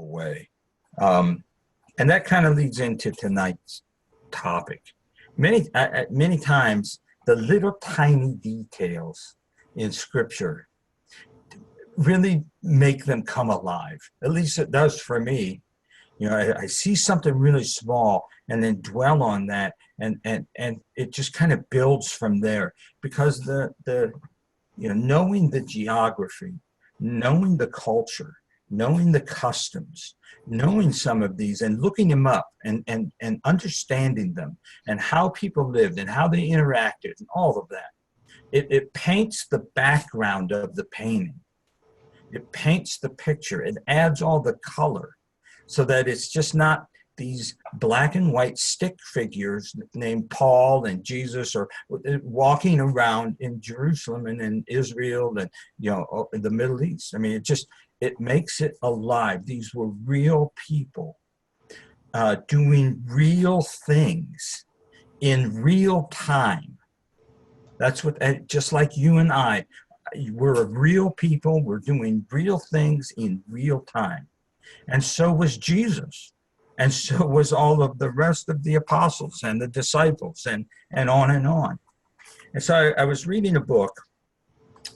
beautiful way. And that kind of leads into tonight's topic. Many times, the little tiny details in Scripture really make them come alive. At least it does for me. You know, I see something really small and then dwell on that, and it just kind of builds from there, because knowing the geography, knowing the culture, knowing the customs, knowing some of these and looking them up and understanding them and how people lived and how they interacted and all of that, it paints the background of the painting. It paints the picture. It adds all the color, so that it's just not these black and white stick figures named Paul and Jesus, or walking around in Jerusalem and in Israel and, in the Middle East. I mean, it makes it alive. These were real people doing real things in real time. That's what, just like you and I, we're real people. We're doing real things in real time. And so was Jesus. And so was all of the rest of the apostles and the disciples, and on and on. And so I was reading a book.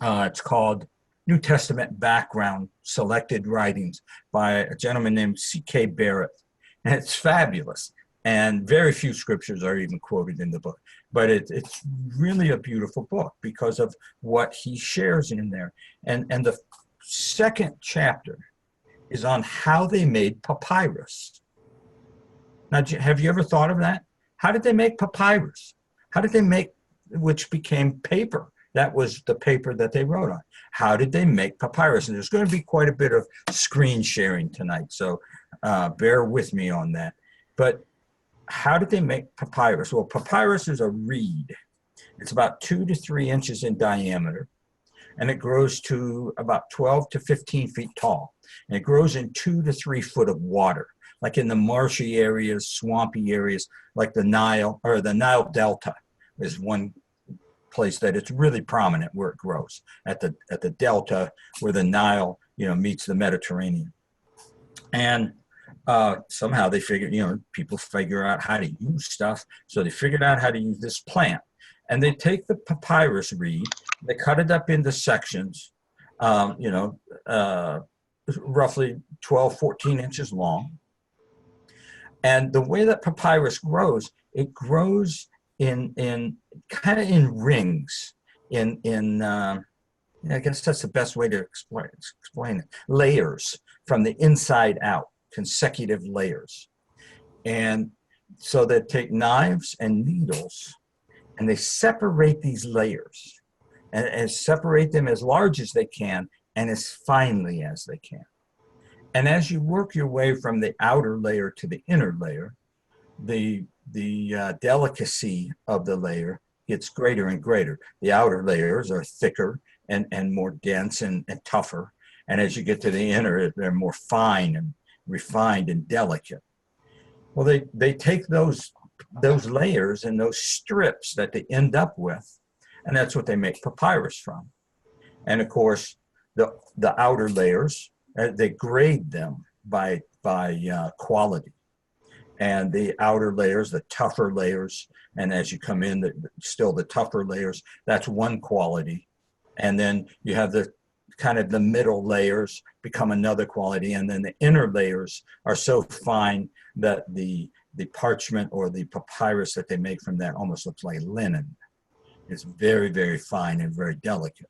It's called New Testament Background Selected Writings by a gentleman named C.K. Barrett. And it's fabulous. And very few scriptures are even quoted in the book. But it's really a beautiful book because of what he shares in there. And the second chapter is on how they made papyrus. Now, have you ever thought of that? How did they make papyrus? How did they make, which became paper? That was the paper that they wrote on. How did they make papyrus? And there's going to be quite a bit of screen sharing tonight, so bear with me on that. But how did they make papyrus? Well, papyrus is a reed. It's about 2 to 3 inches in diameter, and it grows to about 12 to 15 feet tall. And it grows in 2 to 3 foot of water, like in the marshy areas, swampy areas, like the Nile, or the Nile Delta is one place that it's really prominent where it grows, at the Delta where the Nile, meets the Mediterranean. And somehow they figured, people figure out how to use stuff. So they figured out how to use this plant. And they take the papyrus reed, they cut it up into sections, roughly 12, 14 inches long. And the way that papyrus grows, it grows in kind of in rings, I guess that's the best way to explain it. Layers from the inside out, consecutive layers. And so they take knives and needles and they separate these layers and separate them as large as they can and as finely as they can. And as you work your way from the outer layer to the inner layer, the delicacy of the layer gets greater and greater. The outer layers are thicker and more dense and tougher. And as you get to the inner, they're more fine and refined and delicate. Well, they take those layers and those strips that they end up with, and that's what they make papyrus from. And of course, the outer layers, they grade them by quality. And the outer layers, the tougher layers, and as you come in, still the tougher layers, that's one quality. And then you have the kind of the middle layers become another quality. And then the inner layers are so fine that the parchment or the papyrus that they make from that almost looks like linen. It's very, very fine and very delicate.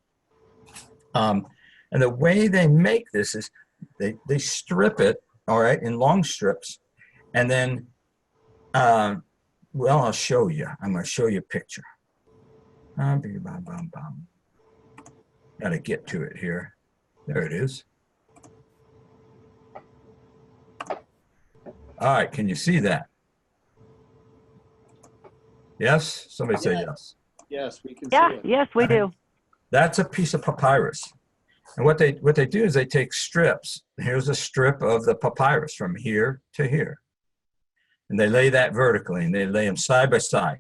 And the way they make this is they strip it, all right, in long strips. And then, I'll show you. I'm going to show you a picture. Got to get to it here. There it is. All right, can you see that? Yes? Somebody say yes. Yes, we can see it. Yes, we do. That's a piece of papyrus. And what they do is they take strips. Here's a strip of the papyrus from here to here. And they lay that vertically, and they lay them side by side.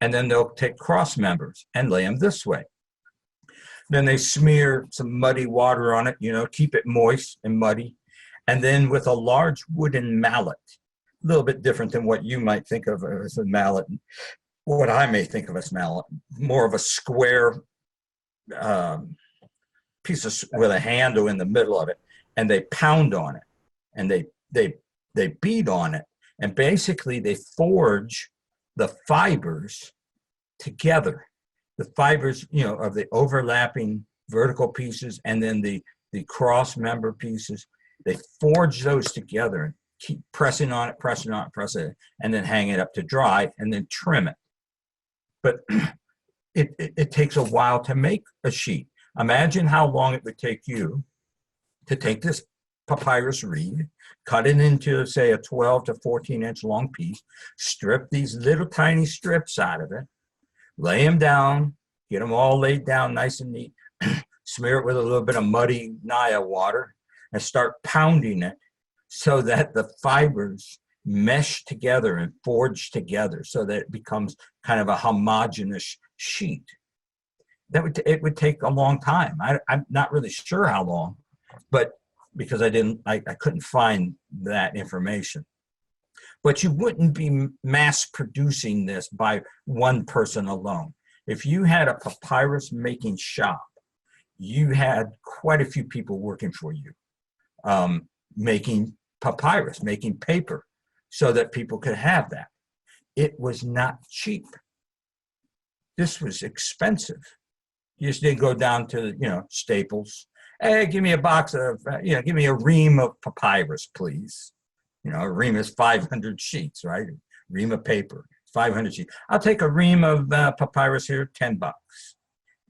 And then they'll take cross members and lay them this way. Then they smear some muddy water on it, keep it moist and muddy. and then with a large wooden mallet, a little bit different than what you might think of as a mallet, what I may think of as mallet, more of a square piece of, with a handle in the middle of it, and they pound on it, and they beat on it, and basically they forge the fibers together. The fibers, of the overlapping vertical pieces, and then the cross member pieces, they forge those together and keep pressing on it, pressing and then hang it up to dry, and then trim it. But it takes a while to make a sheet. Imagine how long it would take you to take this papyrus reed, cut it into, say, a 12 to 14-inch long piece, strip these little tiny strips out of it, lay them down, get them all laid down nice and neat, smear it with a little bit of muddy Naya water, and start pounding it so that the fibers mesh together and forge together so that it becomes kind of a homogeneous sheet. It would take a long time. I'm not really sure how long, but because I couldn't find that information. But you wouldn't be mass producing this by one person alone. If you had a papyrus making shop, you had quite a few people working for you, making papyrus, making paper, so that people could have that. It was not cheap. This was expensive. You just didn't go down to, Staples. Hey, give me a box of, give me a ream of papyrus, please. A ream is 500 sheets, right? A ream of paper, 500 sheets. I'll take a ream of papyrus here, $10.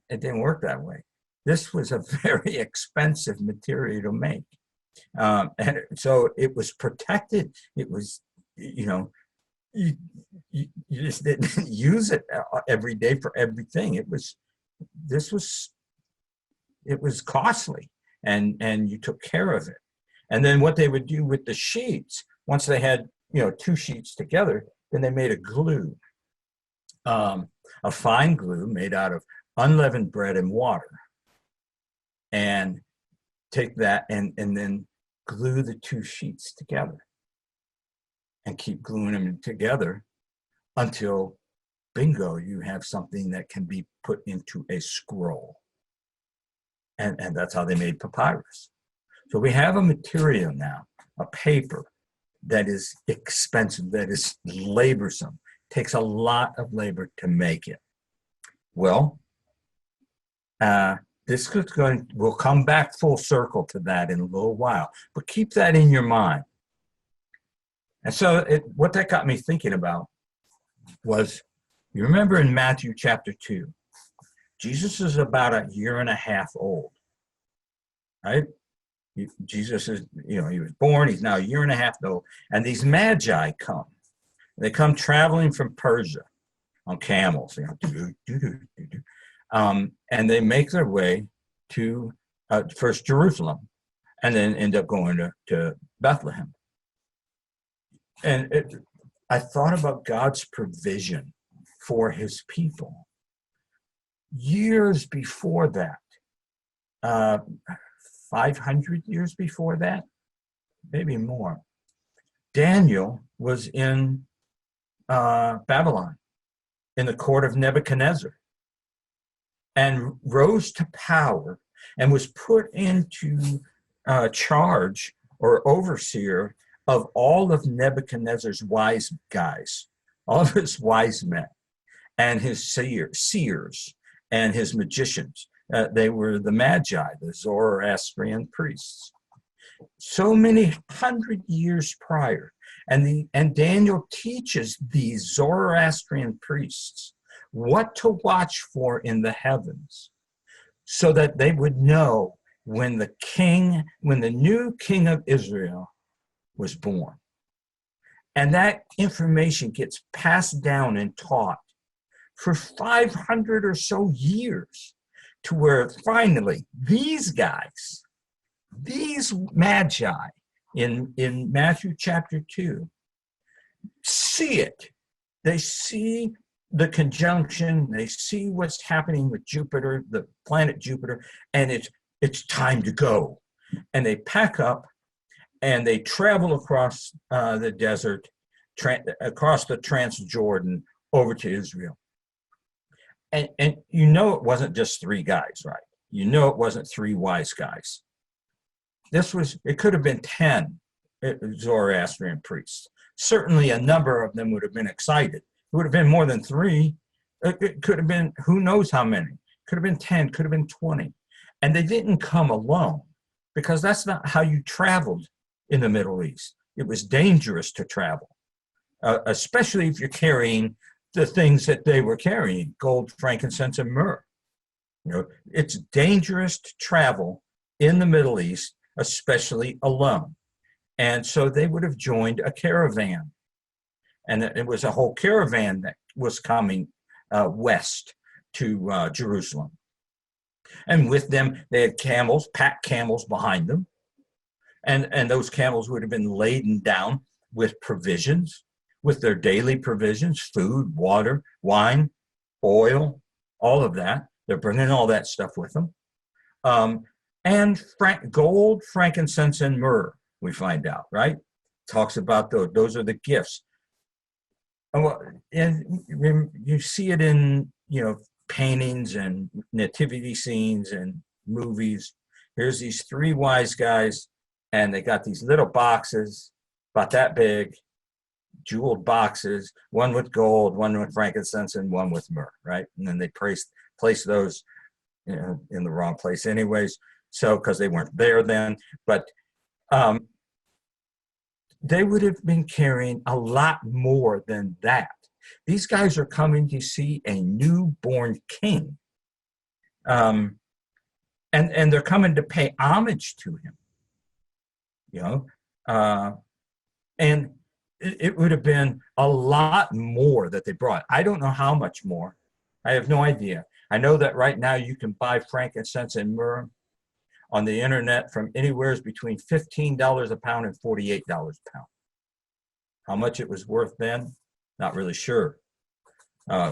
It didn't work that way. This was a very expensive material to make. And so it was protected. It was, you just didn't use it every day for everything. It was costly, and you took care of it. And then what they would do with the sheets, once they had, two sheets together, then they made a glue, a fine glue made out of unleavened bread and water, and take that and then glue the two sheets together and keep gluing them together until, bingo, you have something that can be put into a scroll. And that's how they made papyrus. So we have a material now, a paper that is expensive, that is laborsome, takes a lot of labor to make it. Well, we'll come back full circle to that in a little while, but keep that in your mind. And so what that got me thinking about was, you remember in Matthew chapter 2, Jesus is about a year and a half old, right? Jesus is, he was born, he's now a year and a half old, and these Magi come. They come traveling from Persia on camels, and they make their way to first Jerusalem, and then end up going to Bethlehem. And I thought about God's provision for his people. Years before that, 500 years before that, maybe more, Daniel was in Babylon, in the court of Nebuchadnezzar, and rose to power and was put into charge or overseer of all of Nebuchadnezzar's wise guys, all of his wise men, and his seers and his magicians. They were the Magi, the Zoroastrian priests. So many 100 years prior. And Daniel teaches these Zoroastrian priests what to watch for in the heavens, so that they would know when the new king of Israel was born. And that information gets passed down and taught for 500 or so years, to where finally these guys, these Magi in Matthew chapter 2, see it. They see the conjunction, they see what's happening with Jupiter, the planet Jupiter, and it's time to go. And they pack up and they travel across the desert, across the Transjordan over to Israel. And you know it wasn't just three guys, right? You know it wasn't three wise guys. It could have been 10 Zoroastrian priests. Certainly a number of them would have been excited. It would have been more than three. It could have been, who knows how many. Could have been 10, could have been 20. And they didn't come alone, because that's not how you traveled in the Middle East. It was dangerous to travel, especially if you're carrying the things that they were carrying, gold, frankincense, and myrrh. You know, it's dangerous to travel in the Middle East, especially alone. And so they would have joined a caravan. And it was a whole caravan that was coming west to Jerusalem. And with them, they had camels, packed camels behind them. And those camels would have been laden down with provisions, with their daily provisions, food, water, wine, oil, all of that. They're bringing all that stuff with them. And gold, frankincense, and myrrh, we find out, right? Talks about those. Those are the gifts. And you see it in, paintings and nativity scenes and movies. Here's these three wise guys, and they got these little boxes, about that big, jeweled boxes, one with gold, one with frankincense, and one with myrrh, right? And then they place those in the wrong place anyways, so because they weren't there then. But they would have been carrying a lot more than that. These guys are coming to see a newborn king. And they're coming to pay homage to him, and it would have been a lot more that they brought. I don't know how much more. I have no idea. I know that right now you can buy frankincense and myrrh on the internet from anywhere between $15 a pound and $48 a pound. How much it was worth then? Not really sure.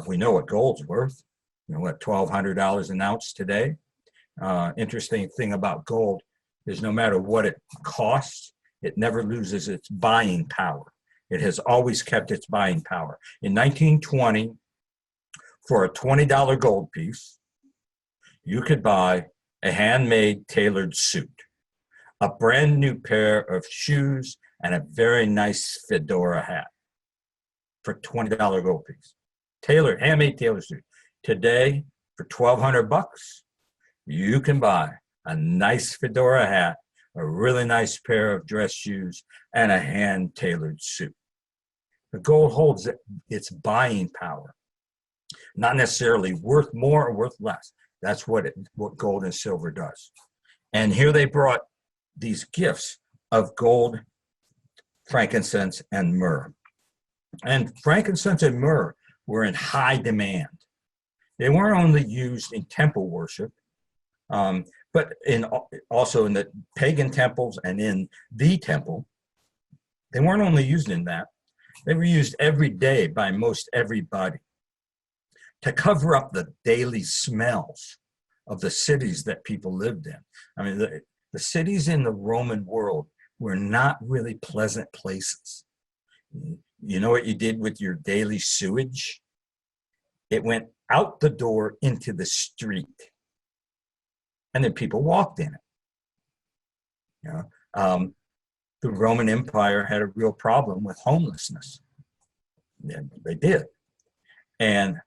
We know what gold's worth. What, $1,200 an ounce today? Interesting thing about gold is no matter what it costs, it never loses its buying power. It has always kept its buying power. In 1920, for a $20 gold piece, you could buy a handmade tailored suit, a brand new pair of shoes, and a very nice fedora hat for $20 gold piece. Handmade tailored suit. Today, for $1,200, you can buy a nice fedora hat, a really nice pair of dress shoes, and a hand-tailored suit. The gold holds its buying power, not necessarily worth more or worth less. That's what gold and silver does. And here they brought these gifts of gold, frankincense, and myrrh. And frankincense and myrrh were in high demand. They weren't only used in temple worship, but also in the pagan temples and in the temple. They weren't only used in that. They were used every day by most everybody to cover up the daily smells of the cities that people lived in. I mean, the cities in the Roman world were not really pleasant places. You know what you did with your daily sewage? It went out the door into the street, and then people walked in it. The Roman Empire had a real problem with homelessness. They did. And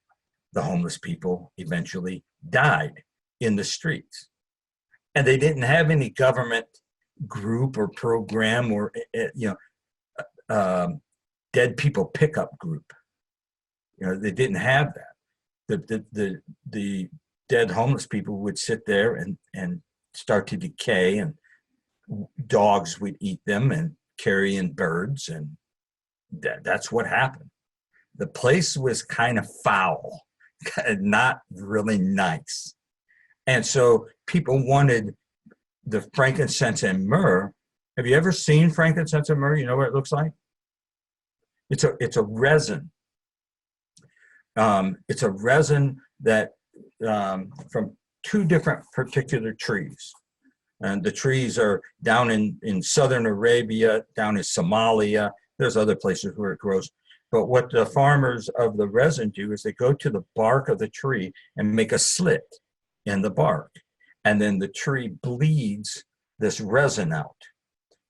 the homeless people eventually died in the streets. And they didn't have any government group or program or, dead people pickup group. They didn't have that. The dead homeless people would sit there and start to decay, and dogs would eat them and carry in birds, and that's what happened. The place was kind of foul, not really nice. And so people wanted the frankincense and myrrh. Have you ever seen frankincense and myrrh? You know what it looks like? It's a resin. It's a resin that from two different particular trees. And the trees are down in southern Arabia, down in Somalia. There's other places where it grows. But what the farmers of the resin do is they go to the bark of the tree and make a slit in the bark. And then the tree bleeds this resin out.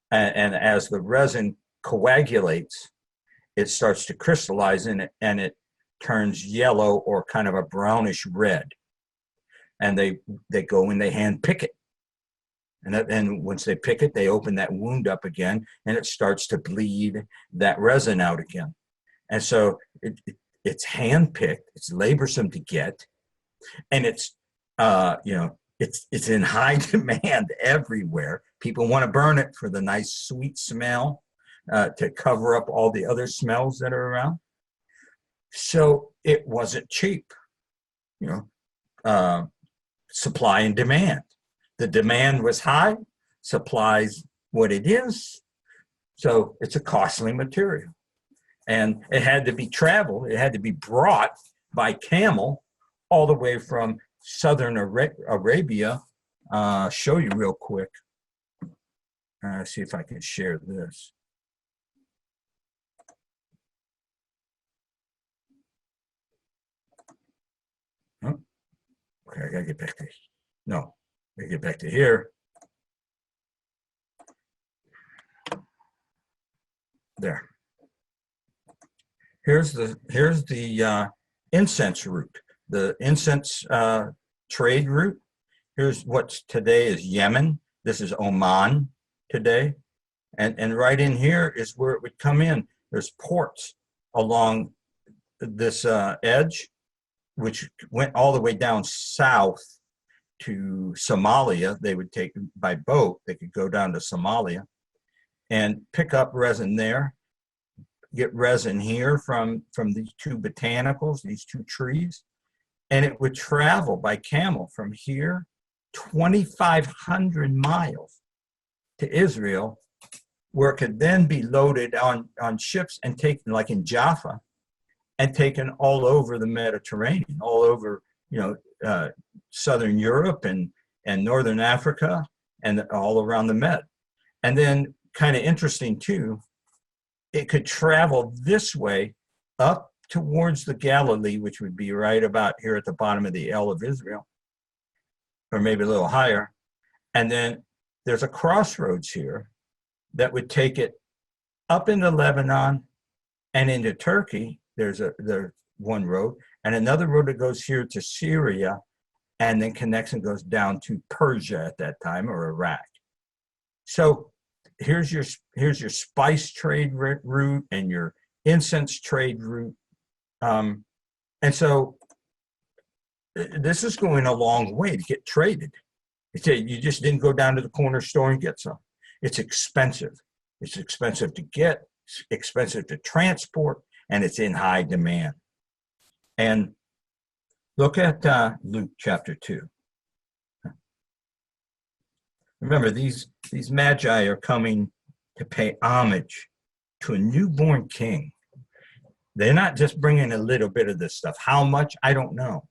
And as the resin coagulates, it starts to crystallize in it, and it turns yellow or kind of a brownish red. And they go and they hand pick it. And once they pick it, they open that wound up again, and it starts to bleed that resin out again. And so it's hand picked, it's laborsome to get, and it's it's in high demand everywhere. People want to burn it for the nice sweet smell, to cover up all the other smells that are around. So it wasn't cheap, supply and demand. The demand was high, supply's what it is, so it's a costly material. And it had to be traveled, it had to be brought by camel all the way from southern Arabia. Show you real quick. See if I can share this. Oh, okay, I gotta get back to get back to here. There. Here's the incense route, the incense trade route. Here's what today is Yemen. This is Oman today. And right in here is where it would come in. There's ports along this edge, which went all the way down south to Somalia. They would take by boat, they could go down to Somalia and pick up resin there, get resin here from these two botanicals, these two trees, and it would travel by camel from here 2,500 miles to Israel, where it could then be loaded on ships and taken, like in Jaffa, and taken all over the Mediterranean, all over southern Europe and northern Africa and all around the Med. And then, kind of interesting too, it could travel this way up towards the Galilee, which would be right about here at the bottom of the L of Israel, or maybe a little higher. And then there's a crossroads here that would take it up into Lebanon and into Turkey. There's one road, and another road that goes here to Syria, and then connects and goes down to Persia at that time, or Iraq. So here's your spice trade route and your incense trade route. And so this is going a long way to get traded. You just didn't go down to the corner store and get some. It's expensive. It's expensive to get, it's expensive to transport, and it's in high demand. And look at Luke chapter 2. Remember, these Magi are coming to pay homage to a newborn king. They're not just bringing a little bit of this stuff. How much? I don't know.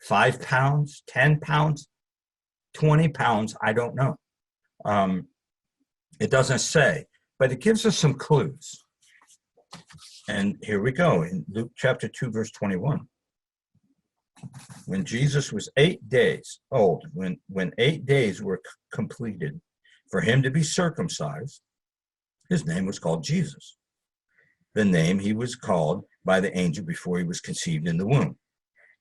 5 pounds, 10 pounds, 20 pounds, I don't know. It doesn't say, but it gives us some clues. And here we go in Luke chapter 2, verse 21. When Jesus was 8 days old, when 8 days were completed for him to be circumcised, his name was called Jesus, the name he was called by the angel before he was conceived in the womb.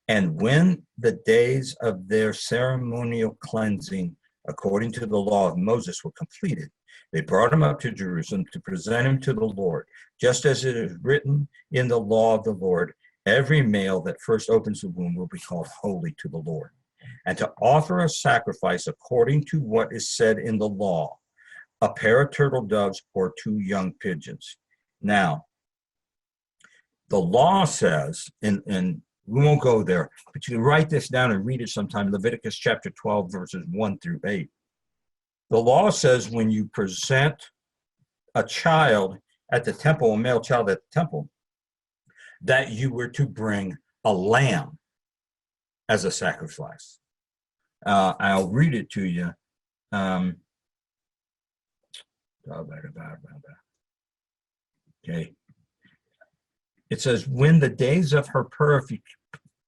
And when the days of their ceremonial cleansing, according to the law of Moses, were completed, they brought him up to Jerusalem to present him to the Lord, just as it is written in the law of the Lord, every male that first opens the womb will be called holy to the Lord, and to offer a sacrifice according to what is said in the law, a pair of turtle doves or 2 young pigeons. Now, the law says, and we won't go there, but you can write this down and read it sometime, Leviticus chapter 12, verses 1 through 8. The law says when you present a child at the temple, a male child at the temple, that you were to bring a lamb as a sacrifice. I'll read it to you. Um, okay. It says, when the days of her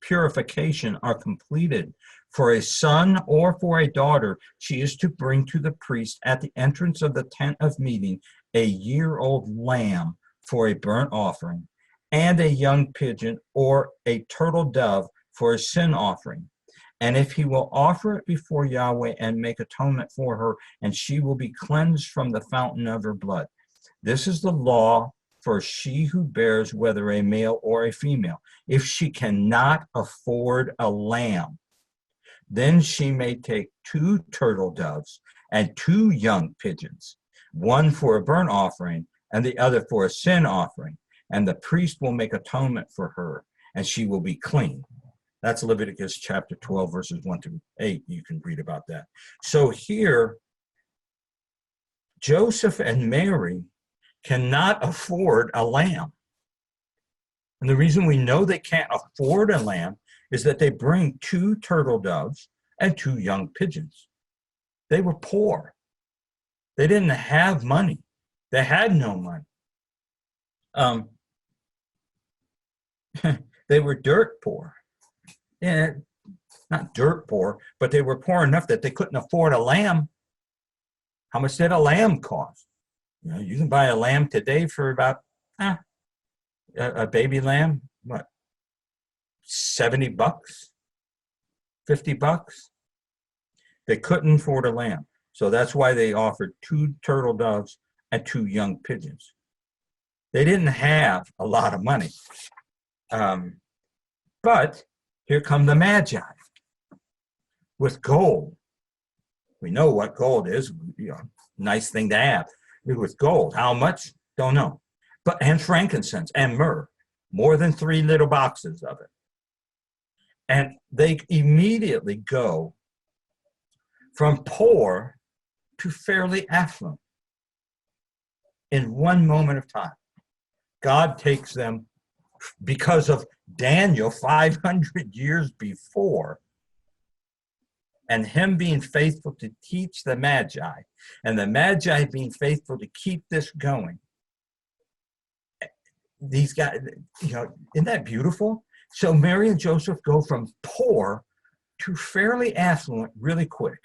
purification are completed, for a son or for a daughter, she is to bring to the priest at the entrance of the tent of meeting a year-old lamb for a burnt offering, and a young pigeon or a turtle dove for a sin offering. And if he will offer it before Yahweh and make atonement for her, and she will be cleansed from the fountain of her blood. This is the law for she who bears, whether a male or a female. If she cannot afford a lamb, then she may take 2 turtle doves and 2 young pigeons, one for a burnt offering and the other for a sin offering. And the priest will make atonement for her, and she will be clean. That's Leviticus chapter 12, verses 1 to 8. You can read about that. So here, Joseph and Mary cannot afford a lamb. And the reason we know they can't afford a lamb is that they bring 2 turtle doves and 2 young pigeons. They were poor. They didn't have money. They had no money. They were dirt poor. Yeah, not dirt poor, but they were poor enough that they couldn't afford a lamb. How much did a lamb cost? You know, you can buy a lamb today for about a baby lamb, what, $70, $50? They couldn't afford a lamb. So that's why they offered 2 turtle doves and 2 young pigeons. They didn't have a lot of money. But here come the Magi with gold. We know what gold is, you know, nice thing to have. With gold, how much? Don't know. But and frankincense and myrrh, more than 3 little boxes of it. And they immediately go from poor to fairly affluent in one moment of time. God takes them, because of Daniel 500 years before, and him being faithful to teach the Magi, and the Magi being faithful to keep this going. These guys, you know, isn't that beautiful? So Mary and Joseph go from poor to fairly affluent really quick.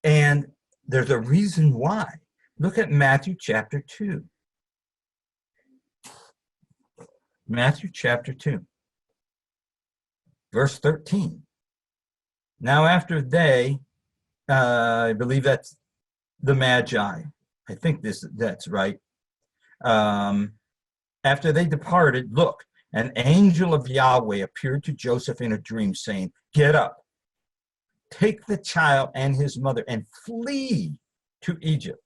And there's a reason why. Look at Matthew chapter 2. Matthew chapter 2, verse 13. Now after they, I believe that's the Magi. I think that's right. After they departed, look, an angel of Yahweh appeared to Joseph in a dream, saying, get up, take the child and his mother, and flee to Egypt,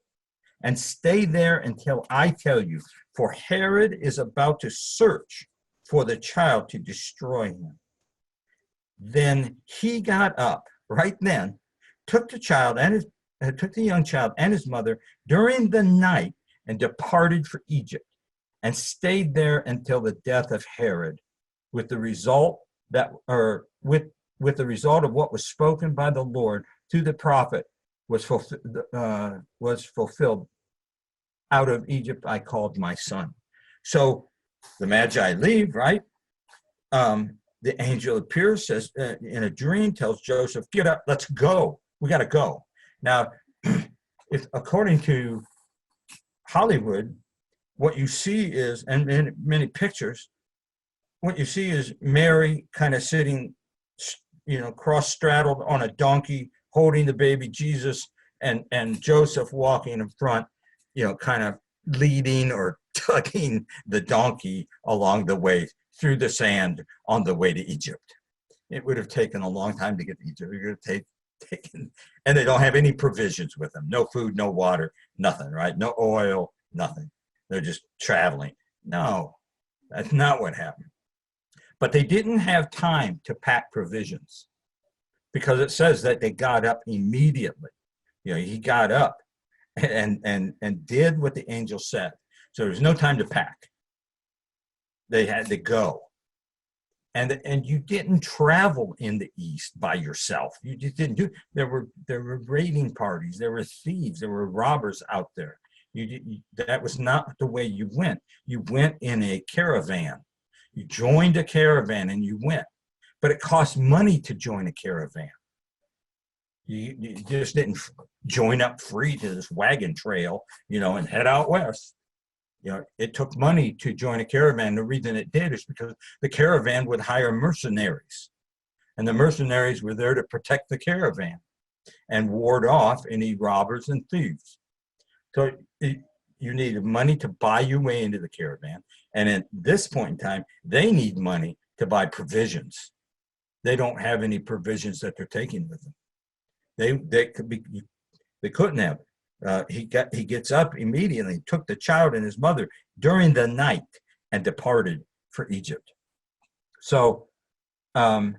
and stay there until I tell you, for Herod is about to search for the child to destroy him. Then he got up right then, took the young child and his mother during the night, and departed for Egypt, and stayed there until the death of Herod, with the result of what was spoken by the Lord through the prophet was fulfilled. Out of Egypt I called my son. So the Magi leave, right? The angel appears, says in a dream, tells Joseph, get up, let's go. We got to go. Now, if according to Hollywood, what you see is, and in many pictures, what you see is Mary kind of sitting, you know, cross-straddled on a donkey, holding the baby Jesus, and Joseph walking in front, you know, kind of leading or tugging the donkey along the way through the sand on the way to Egypt. It would have taken a long time to get to Egypt. It would have taken, and they don't have any provisions with them. No food, no water, nothing, right? No oil, nothing. They're just traveling. No, that's not what happened. But they didn't have time to pack provisions, because it says that they got up immediately. You know, he got up and did what the angel said. So there was no time to pack. They had to go. And you didn't travel in the East by yourself. You just didn't do. There were raiding parties. There were thieves. There were robbers out there. That was not the way you went. You went in a caravan. You joined a caravan and you went. But it cost money to join a caravan. You just didn't join up free to this wagon trail, and head out west. It took money to join a caravan. The reason it did is because the caravan would hire mercenaries, and the mercenaries were there to protect the caravan and ward off any robbers and thieves. So you needed money to buy your way into the caravan, and at this point in time, they need money to buy provisions. They don't have any provisions that they're taking with them. They couldn't have. He gets up immediately, took the child and his mother during the night, and departed for Egypt. So there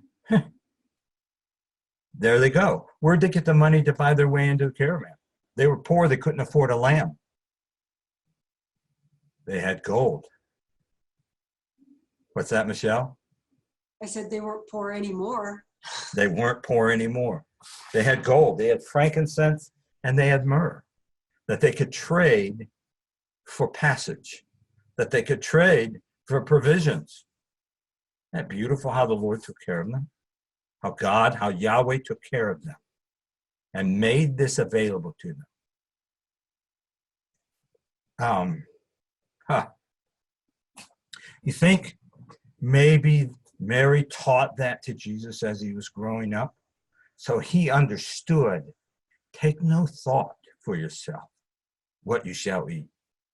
they go. Where'd they get the money to buy their way into the caravan? They were poor. They couldn't afford a lamb. They had gold. What's that, Michelle? I said they weren't poor anymore. They weren't poor anymore. They had gold. They had frankincense, and they had myrrh that they could trade for passage, that they could trade for provisions. Isn't that beautiful how the Lord took care of them? How Yahweh took care of them and made this available to them. You think maybe Mary taught that to Jesus as he was growing up? So he understood, take no thought for yourself, what you shall eat,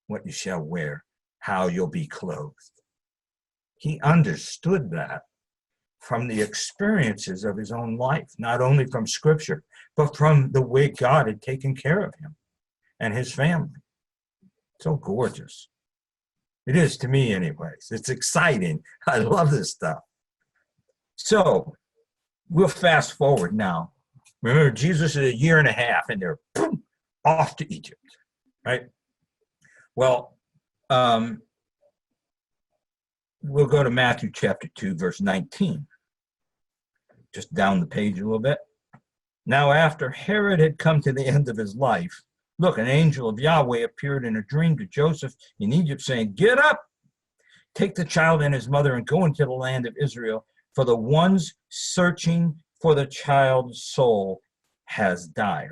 what you shall wear, how you'll be clothed. He understood that from the experiences of his own life, not only from Scripture, but from the way God had taken care of him and his family. So gorgeous. It is to me anyways. It's exciting. I love this stuff. So we'll fast forward now. Remember, Jesus is 1.5 years, and they're boom, off to Egypt, right? Well, we'll go to Matthew chapter 2, verse 19. Just down the page a little bit. Now, after Herod had come to the end of his life, look, an angel of Yahweh appeared in a dream to Joseph in Egypt, saying, "Get up, take the child and his mother, and go into the land of Israel, for the ones searching for the child's soul have died."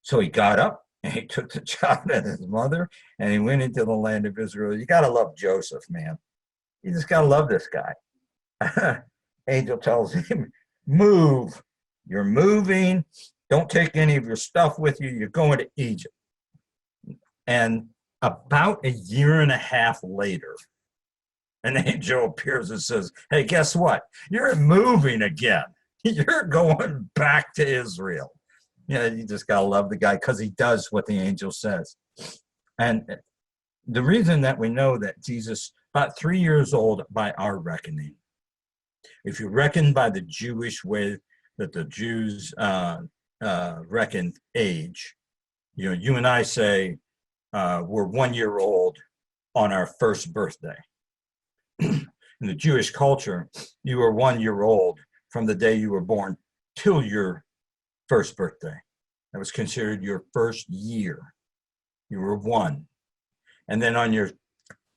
So he got up and he took the child and his mother and he went into the land of Israel. You got to love Joseph, man. You just got to love this guy. Angel tells him, move. You're moving. Don't take any of your stuff with you. You're going to Egypt. And about 1.5 years later, an angel appears and says, hey, guess what? You're moving again. You're going back to Israel. You just got to love the guy because he does what the angel says. And the reason that we know that Jesus, about 3 years old by our reckoning, if you reckon by the Jewish way that the Jews reckon age, you and I say we're 1 year old on our first birthday. In the Jewish culture, you were 1 year old from the day you were born till your first birthday. That was considered your first year. You were 1. And then on your,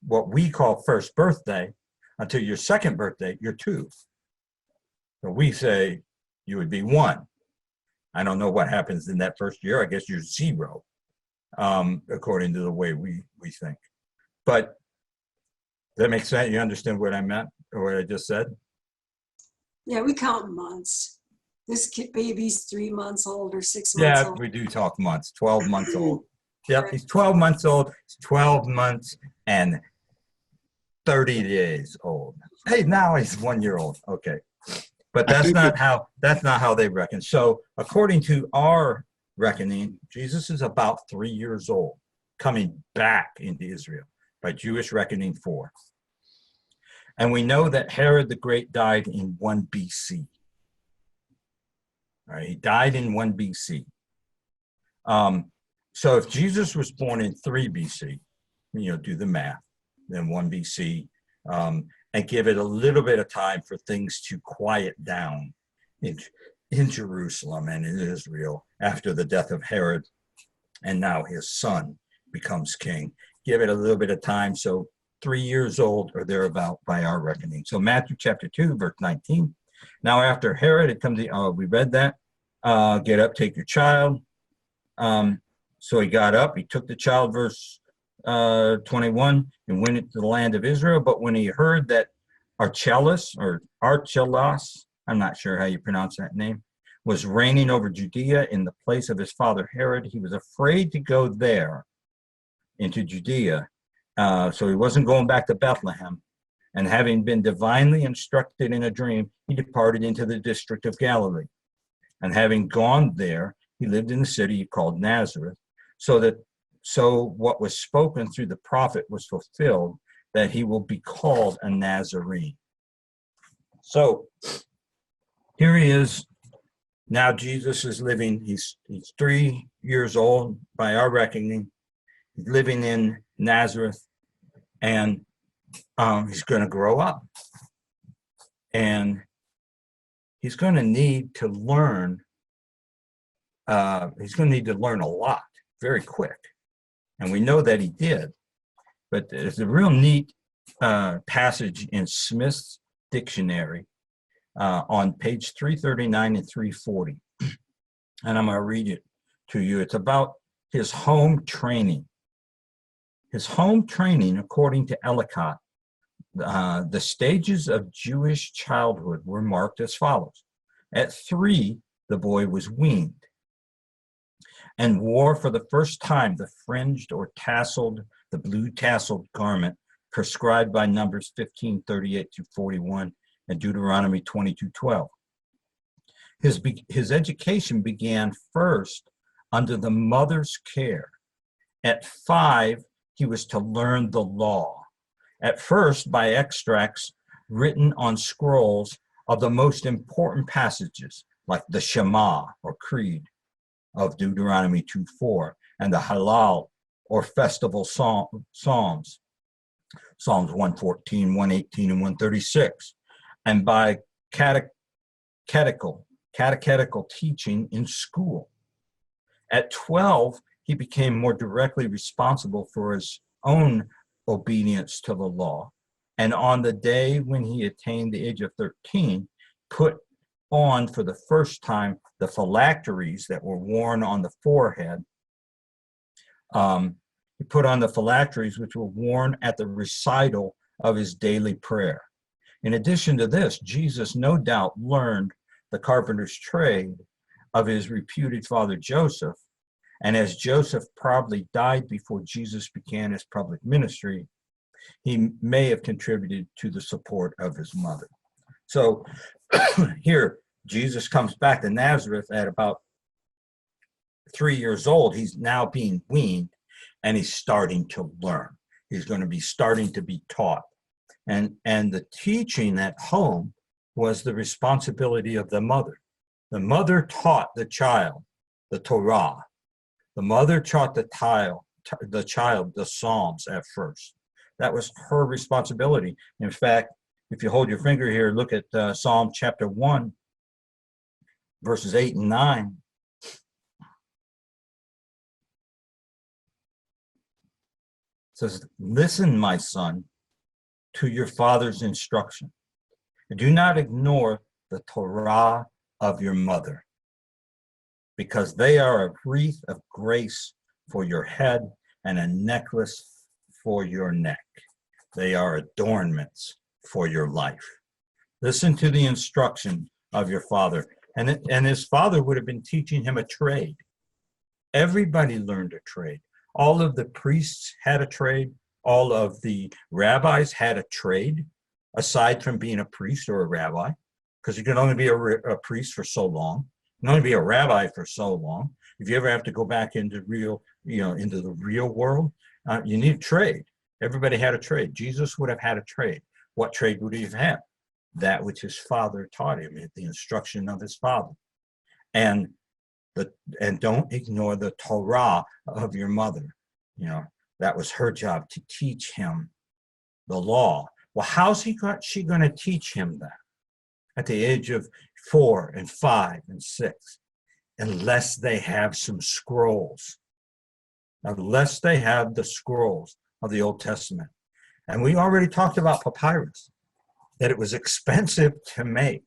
what we call first birthday, until your second birthday, you're 2. So we say you would be 1. I don't know what happens in that first year. I guess you're 0, according to the way we think. But does that make sense? You understand what I meant or what I just said? Yeah, we count months. This baby's 3 months old or 6 months old. Yeah, we do talk months, 12 months old. Yep, he's 12 months old. He's 12 months and 30 days old. Hey, now he's 1 year old. Okay. But that's not how they reckon. So according to our reckoning, Jesus is about 3 years old, coming back into Israel by Jewish reckoning 4. And we know that Herod the Great died in 1 BC. All right, he died in 1 BC. So if Jesus was born in 3 BC, do the math, then 1 BC, and give it a little bit of time for things to quiet down in Jerusalem and in Israel after the death of Herod, and now his son becomes king. Give it a little bit of time, so 3 years old or thereabout by our reckoning. So Matthew chapter 2, verse 19. Now after Herod had come to, we read that, get up, take your child. So he got up, he took the child, verse 21, and went into the land of Israel. But when he heard that Archelaus, I'm not sure how you pronounce that name, was reigning over Judea in the place of his father Herod, he was afraid to go there into Judea. So he wasn't going back to Bethlehem. And having been divinely instructed in a dream, he departed into the district of Galilee. And having gone there, he lived in the city called Nazareth, so what was spoken through the prophet was fulfilled, that he will be called a Nazarene. So here he is. Now Jesus is living, he's 3 years old by our reckoning. He's living in Nazareth, and he's going to grow up. And he's going to need to learn. He's going to need to learn a lot very quick. And we know that he did. But there's a real neat passage in Smith's dictionary on page 339 and 340. And I'm going to read it to you. It's about his home training. His home training, according to Ellicott, the stages of Jewish childhood were marked as follows. At 3, the boy was weaned and wore for the first time the fringed or the blue tasseled garment prescribed by Numbers 15:38 through 41 and Deuteronomy 22:12. His education began first under the mother's care. At 5, he was to learn the law, at first by extracts written on scrolls of the most important passages, like the Shema or Creed of Deuteronomy 2:4, and the Halal or festival psalms, Psalms 114, 118, and 136, and by catechetical teaching in school. At 12, he became more directly responsible for his own obedience to the law, and on the day when he attained the age of 13, put on for the first time the phylacteries that were worn on the forehead. He put on the phylacteries which were worn at the recital of his daily prayer. In addition to this, Jesus no doubt learned the carpenter's trade of his reputed father Joseph, and as Joseph probably died before Jesus began his public ministry, he may have contributed to the support of his mother. So here, Jesus comes back to Nazareth at about 3 years old. He's now being weaned, and he's starting to learn. He's going to be starting to be taught. And the teaching at home was the responsibility of the mother. The mother taught the child the Torah. The mother taught the child the Psalms at first. That was her responsibility. In fact, if you hold your finger here, look at Psalm chapter 1, verses 8 and 9. It says, "Listen, my son, to your father's instruction. Do not ignore the Torah of your mother, because they are a wreath of grace for your head and a necklace for your neck. They are adornments for your life. Listen to the instruction of your father." And his father would have been teaching him a trade. Everybody learned a trade. All of the priests had a trade. All of the rabbis had a trade, aside from being a priest or a rabbi, because you can only be a priest for so long. You can only be a rabbi for so long. If you ever have to go back into into the real world, you need trade. Everybody had a trade. Jesus would have had a trade. What trade would he have had? That which his father taught him, the instruction of his father. And don't ignore the Torah of your mother. That was her job, to teach him the law. Well, she going to teach him that at the age of 4 and 5 and 6, unless they have some scrolls, unless they have the scrolls of the Old Testament. And we already talked about papyrus, that it was expensive to make.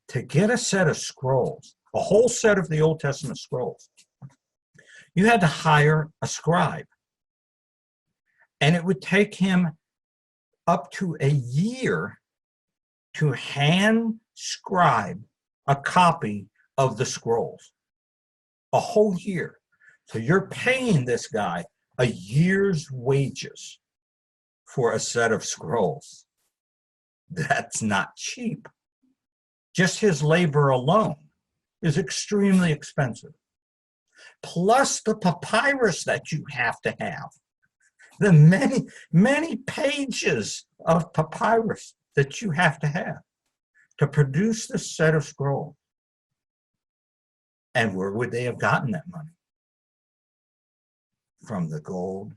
To get a set of scrolls, a whole set of the Old Testament scrolls, you had to hire a scribe. And it would take him up to a year to hand scribe a copy of the scrolls. A whole year. So you're paying this guy a year's wages for a set of scrolls. That's not cheap. Just his labor alone is extremely expensive. Plus the papyrus that you have to have. The many, many pages of papyrus that you have to produce this set of scrolls. And where would they have gotten that money? From the gold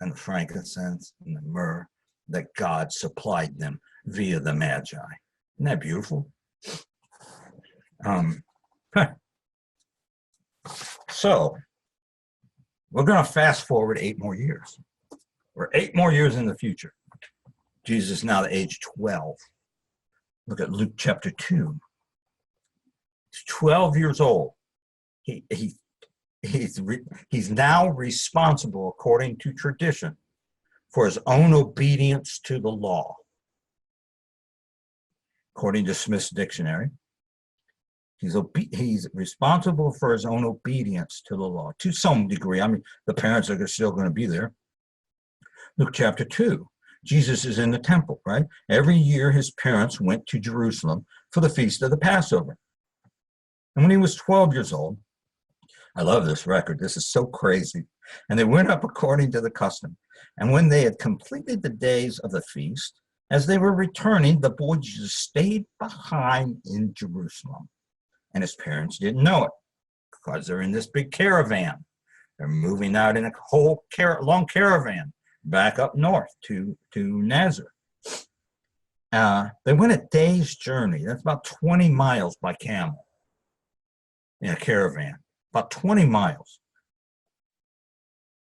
and the frankincense and the myrrh that God supplied them via the Magi. Isn't that beautiful? So we're going to fast forward 8 more years. We're 8 more years in the future. Jesus is now at age 12. Look at Luke chapter 2. He's 12 years old. He's now responsible, according to tradition, for his own obedience to the law. According to Smith's dictionary, he's responsible for his own obedience to the law to some degree. I mean, the parents are still going to be there. Luke chapter 2. Jesus is in the temple, right? Every year his parents went to Jerusalem for the feast of the Passover. And when he was 12 years old, I love this record. This is so crazy. And they went up according to the custom. And when they had completed the days of the feast, as they were returning, the boy Jesus stayed behind in Jerusalem. And his parents didn't know it because they're in this big caravan. They're moving out in a whole long caravan back up north to Nazareth. They went a day's journey. That's about 20 miles by camel in a caravan, about 20 miles.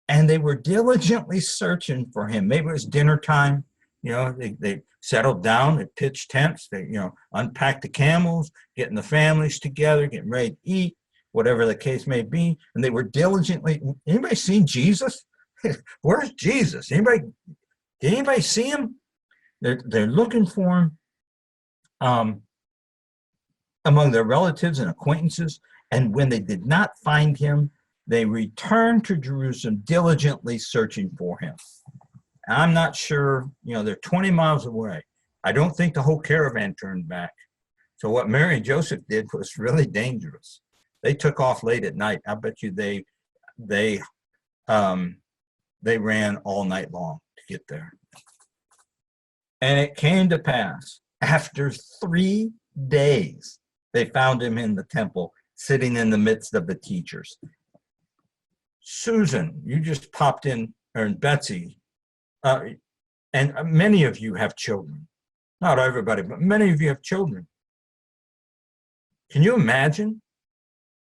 And they were diligently searching for him. Maybe it was dinner time. You know, they settled down, they pitched tents, they, unpacked the camels, getting the families together, getting ready to eat, whatever the case may be. And they were diligently, anybody seen Jesus? Where's Jesus? Did anybody see him? They're looking for him among their relatives and acquaintances. And when they did not find him, they returned to Jerusalem, diligently searching for him. I'm not sure, they're 20 miles away. I don't think the whole caravan turned back. So what Mary and Joseph did was really dangerous. They took off late at night. I bet you they ran all night long to get there. And it came to pass, after 3 days, they found him in the temple, sitting in the midst of the teachers. Susan, you just popped in, and Betsy, and many of you have children. Not everybody, but many of you have children. Can you imagine?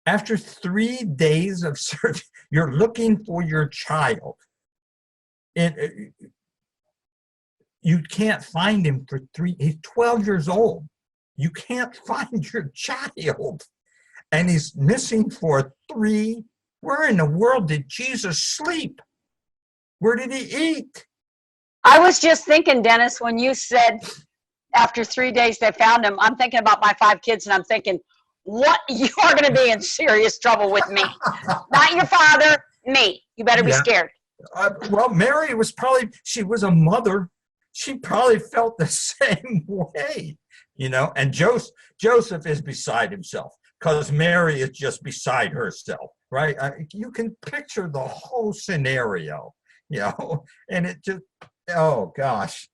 After 3 days of search, you're looking for your child. And you can't find him for he's 12 years old. You can't find your child. And he's missing for 3. Where in the world did Jesus sleep? Where did he eat? I was just thinking, Dennis, when you said after 3 days they found him, I'm thinking about my 5 kids and I'm thinking, what? You are going to be in serious trouble with me. Not your father, me. You better be scared. Well, Mary she was a mother. She probably felt the same way, and Joseph is beside himself because Mary is just beside herself, right? You can picture the whole scenario, and it just, oh gosh.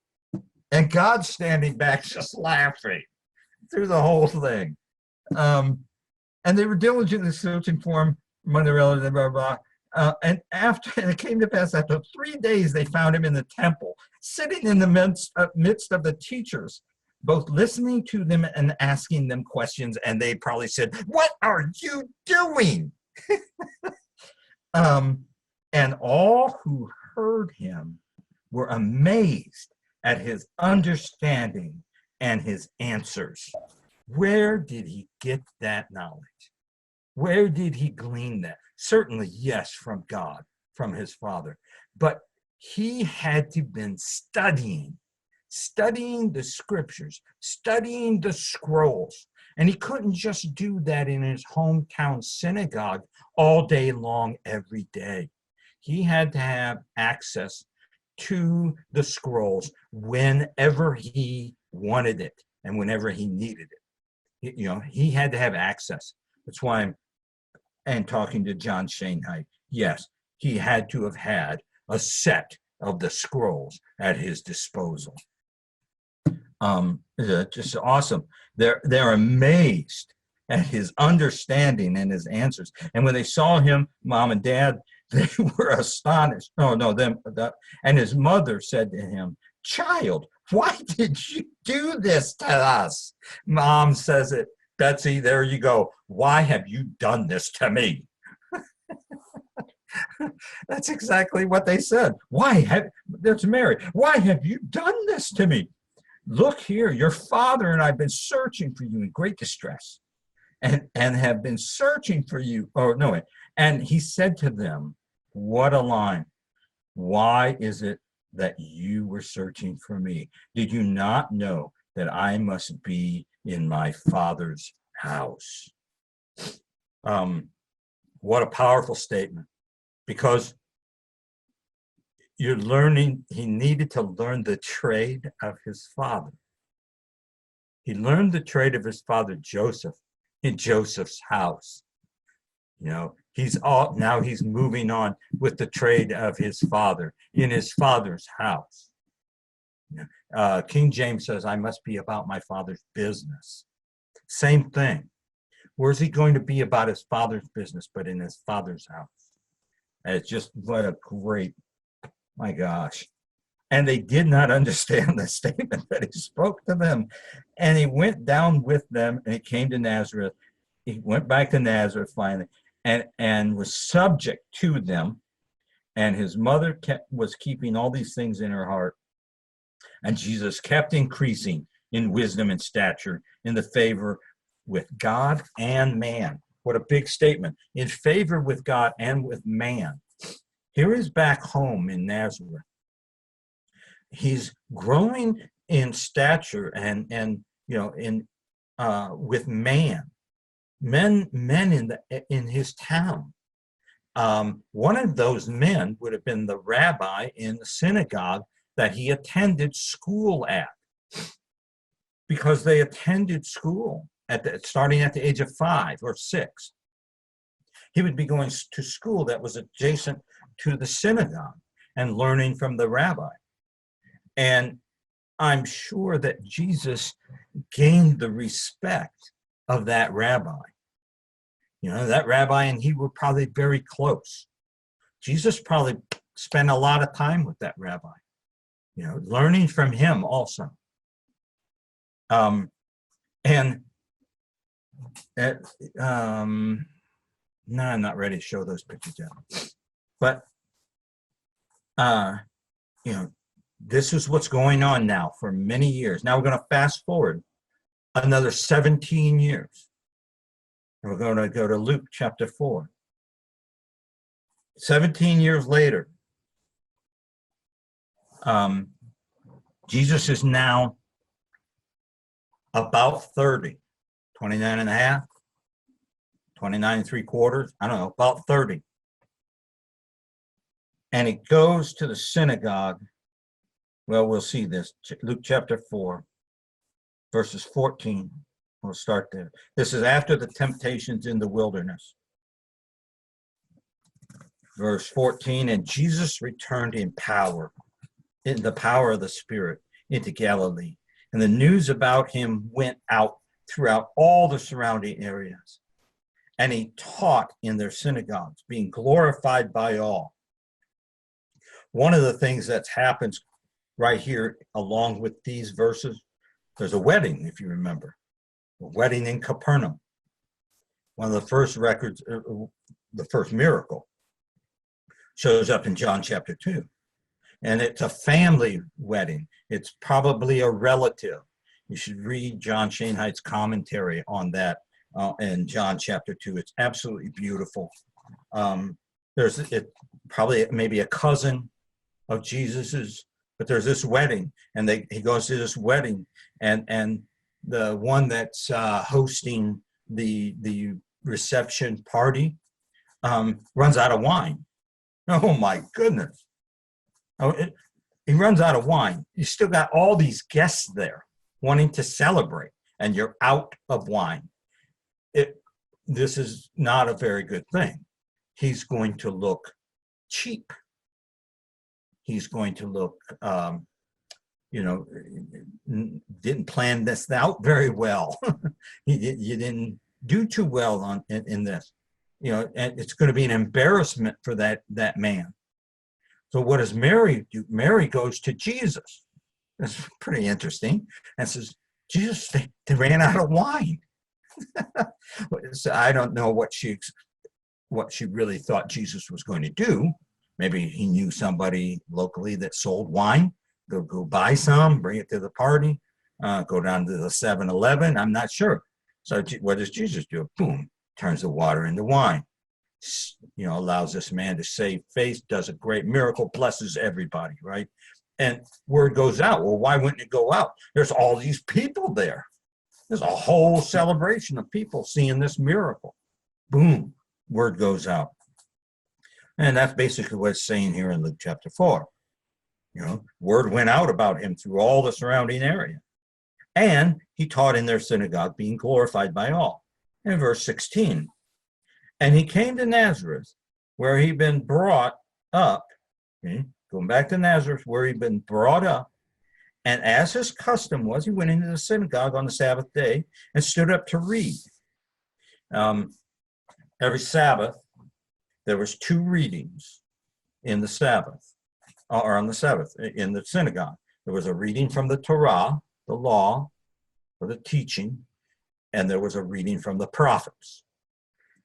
And God's standing back just laughing through the whole thing. And they were diligently searching for him among the relatives, blah, blah, blah. and it came to pass after 3 days, they found him in the temple, sitting in the midst of the teachers, both listening to them and asking them questions. And they probably said, "What are you doing?" And all who heard him were amazed at his understanding and his answers. Where did he get that knowledge? Where did he glean that? Certainly, yes, from God, from his Father. But he had to been studying the scriptures, studying the scrolls. And he couldn't just do that in his hometown synagogue all day long, every day. He had to have access to the scrolls whenever he wanted it and whenever he needed it. He had to have access. That's why and talking to John Shanghai, yes, he had to have had a set of the scrolls at his disposal. Just awesome. They're amazed at his understanding and his answers. And when they saw him, mom and dad, they were astonished. And his mother said to him, "Child, why did you do this to us?" Mom says it. "Betsy, there you go. Why have you done this to me?" That's exactly what they said. There's Mary. "Why have you done this to me? Look here, your father and I have been searching for you in great distress and have been searching for you." And he said to them, what a line. "Why is it that you were searching for me? Did you not know that I must be in my Father's house?" What a powerful statement, because he needed to learn the trade of his father. He learned the trade of his father Joseph in Joseph's house. Now he's moving on with the trade of his father in his father's house. King James says, "I must be about my father's business." Same thing. Where's he going to be about his father's business, but in his father's house? And it's just what a great, my gosh. And they did not understand the statement that he spoke to them. And he went down with them, and he came to Nazareth. He went back to Nazareth finally, and was subject to them. And his mother was keeping all these things in her heart. And Jesus kept increasing in wisdom and stature, in the favor with God and man. What a big statement. In favor with God and with man. Here is back home in Nazareth. He's growing in stature and with men in his town. One of those men would have been the rabbi in the synagogue that he attended school at, because they attended school starting at the age of 5 or 6. He would be going to school that was adjacent to the synagogue and learning from the rabbi. And I'm sure that Jesus gained the respect of that rabbi. That rabbi and he were probably very close. Jesus probably spent a lot of time with that rabbi, learning from him also. No, I'm not ready to show those pictures yet. But, this is what's going on now for many years. Now we're going to fast forward another 17 years. And we're going to go to Luke chapter 4. 17 years later, Jesus is now about 30, 29 and a half, 29 and 3/4, I don't know, about 30. And he goes to the synagogue. Well, we'll see this. Luke chapter 4, verses 14. We'll start there. This is after the temptations in the wilderness. Verse 14, and Jesus returned in the power of the Spirit, into Galilee. And the news about him went out throughout all the surrounding areas. and he taught in their synagogues, being glorified by all. One of the things that happens right here, along with these verses, there's a wedding, if you remember, a wedding in Capernaum. One of the first records, the first miracle, shows up in John chapter 2. And it's a family wedding. It's probably a relative. You should read John Schoenheit's commentary on that in John chapter 2. It's absolutely beautiful. There's probably maybe a cousin of Jesus's, but there's this wedding, and he goes to this wedding, and the one that's hosting the reception party runs out of wine. Oh my goodness. He runs out of wine. You still got all these guests there wanting to celebrate, and you're out of wine. This is not a very good thing. He's going to look cheap. He's going to look, didn't plan this out very well. You didn't do too well in this. And it's going to be an embarrassment for that man. So what does Mary do? Mary goes to Jesus. That's pretty interesting. And says, Jesus, they ran out of wine. So I don't know what she really thought Jesus was going to do. Maybe he knew somebody locally that sold wine. Go buy some, bring it to the party, go down to the 7-Eleven. I'm not sure. So what does Jesus do? Boom, turns the water into wine. Allows this man to save face, does a great miracle, blesses everybody, right? And word goes out. Well, why wouldn't it go out? There's all these people there. There's a whole celebration of people seeing this miracle. Boom, word goes out. And that's basically what it's saying here in Luke chapter 4. Word went out about him through all the surrounding area. And he taught in their synagogue, being glorified by all. In verse 16, and he came to Nazareth, where he'd been brought up. Okay, going back to Nazareth, where he'd been brought up. And as his custom was, he went into the synagogue on the Sabbath day and stood up to read. Every Sabbath, there was 2 readings in the Sabbath, or on the Sabbath, in the synagogue. There was a reading from the Torah, the law, or the teaching, and there was a reading from the prophets.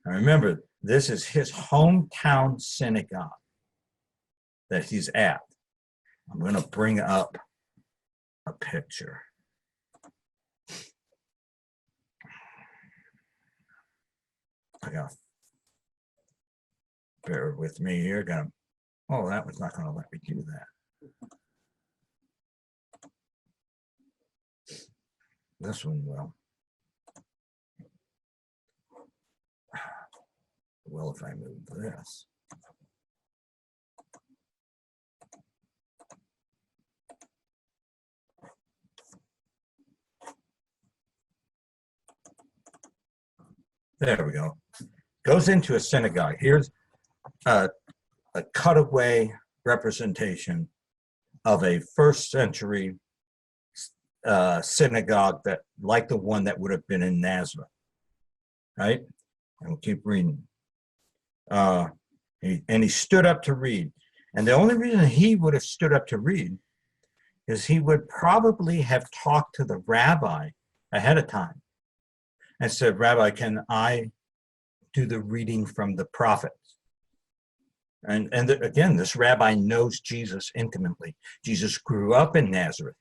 Now remember, this is his hometown synagogue that he's at. I'm going to bring up a picture. Bear with me here. That was not going to let me do that. This one will. Well, if I move this. There we go. Goes into a synagogue. Here's a cutaway representation of a first century synagogue, that like the one that would have been in Nazareth, right? And we'll keep reading. And he stood up to read. And the only reason he would have stood up to read is he would probably have talked to the rabbi ahead of time and said, Rabbi, can I do the reading from the prophets? And again, this rabbi knows Jesus intimately. Jesus grew up in Nazareth.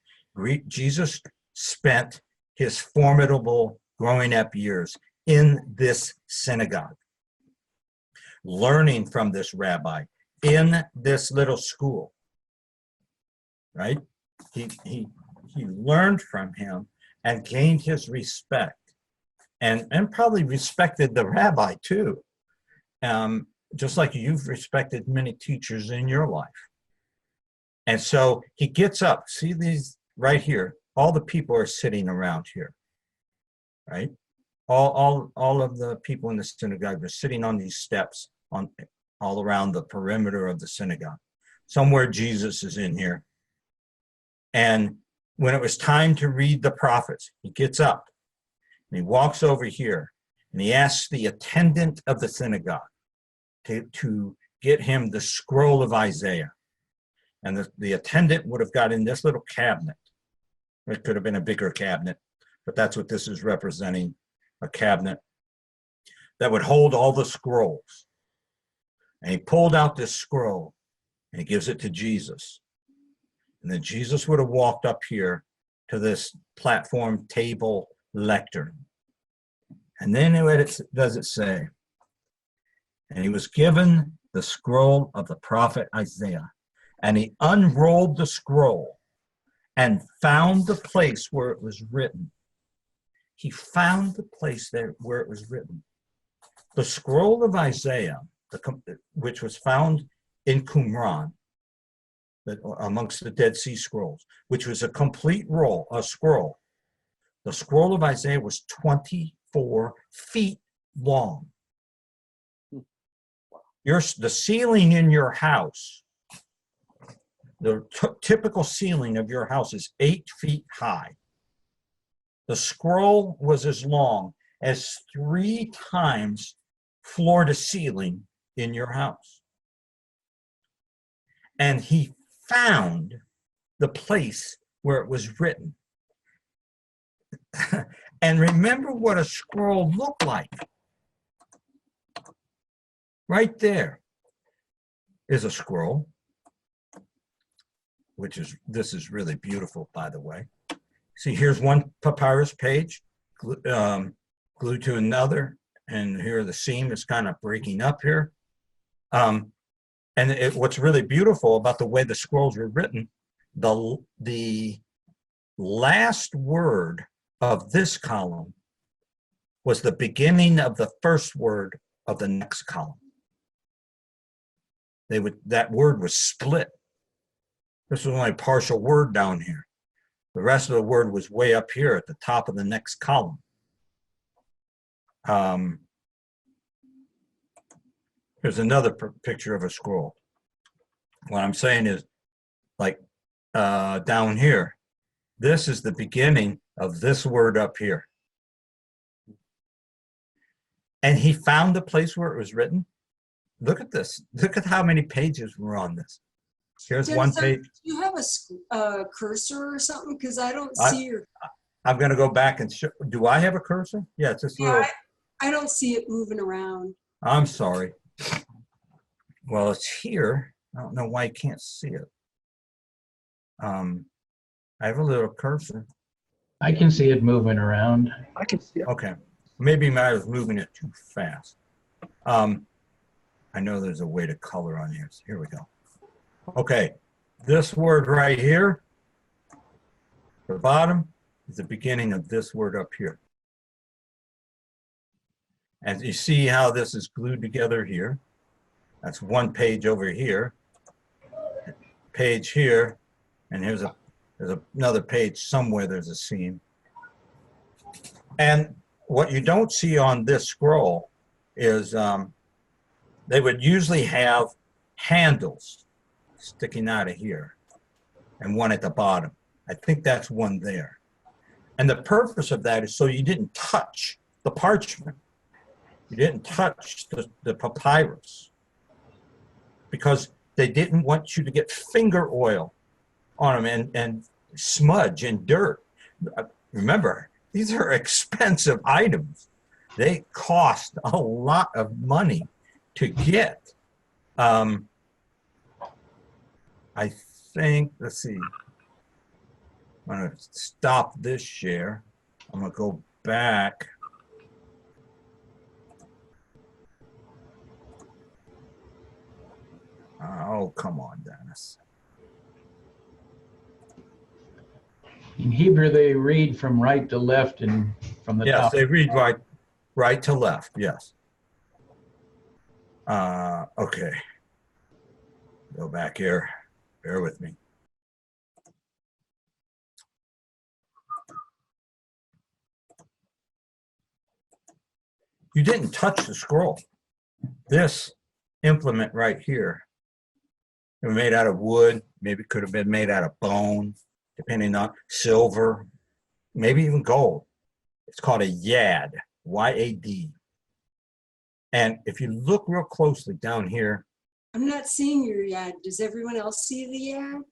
Jesus spent his formidable growing up years in this synagogue, learning from this rabbi in this little school, right? He learned from him and gained his respect, and probably respected the rabbi too, just like you've respected many teachers in your life. And so he gets up. See these right here? All the people are sitting around here, right? All of the people in the synagogue are sitting on these steps all around the perimeter of the synagogue. Somewhere Jesus is in here. And when it was time to read the prophets, he gets up and he walks over here And he asked the attendant of the synagogue to get him the scroll of Isaiah. And the attendant would have got in this little cabinet. It could have been a bigger cabinet, but that's what this is representing, a cabinet that would hold all the scrolls. And he pulled out this scroll and he gives it to Jesus. And then Jesus would have walked up here to this platform table lectern. And then what does it say? And he was given the scroll of the prophet Isaiah. And he unrolled the scroll and found the place where it was written. He found the place there where it was written. The scroll of Isaiah, which was found in Qumran, amongst the Dead Sea Scrolls, which was a complete scroll. The scroll of Isaiah was 24 feet long. The ceiling in your house, the typical ceiling of your house is 8 feet high. The scroll was as long as 3 times floor to ceiling in your house. And he found the place where it was written. And remember what a scroll looked like. Right there is a scroll, this is really beautiful, by the way. See, here's one papyrus page glued to another, and here the seam is kind of breaking up here. And what's really beautiful about the way the scrolls were written, the last word of this column was the beginning of the first word of the next column. That word was split. This was only a partial word down here. The rest of the word was way up here at the top of the next column. Here's another picture of a scroll. What I'm saying is, like down here, this is the beginning of this word up here. And he found the place where it was written. Look at this. Look at how many pages were on this. Here's one page. Do you have a cursor or something? Because I don't see your... I'm going to go back and show. Do I have a cursor? Yeah, it's just little. I don't see it moving around. I'm sorry. Well, it's here. I don't know why you can't see it. I have a little cursor. I can see it moving around. I can see it. Okay. Maybe I was moving it too fast. I know there's a way to color on here. So here we go. Okay. This word right here, the bottom, is the beginning of this word up here. And you see how this is glued together here. That's one page over here, page here, and there's another page somewhere. There's a seam. And what you don't see on this scroll is they would usually have handles sticking out of here and one at the bottom. I think that's one there. And the purpose of that is so you didn't touch the parchment. You didn't touch the papyrus, because they didn't want you to get finger oil on them and smudge and dirt. Remember, these are expensive items. They cost a lot of money to get. I think, let's see, I'm going to stop this share. I'm going to go back. Oh, come on, Dennis. In Hebrew, they read from right to left and from the top. Yes, they read right to left, yes. Okay. Go back here. Bear with me. You didn't touch the scroll. This implement right here, it was made out of wood, maybe could have been made out of bone, depending on silver, maybe even gold. It's called a yad, Y-A-D. And if you look real closely down here, I'm not seeing your yad. Does everyone else see the yad?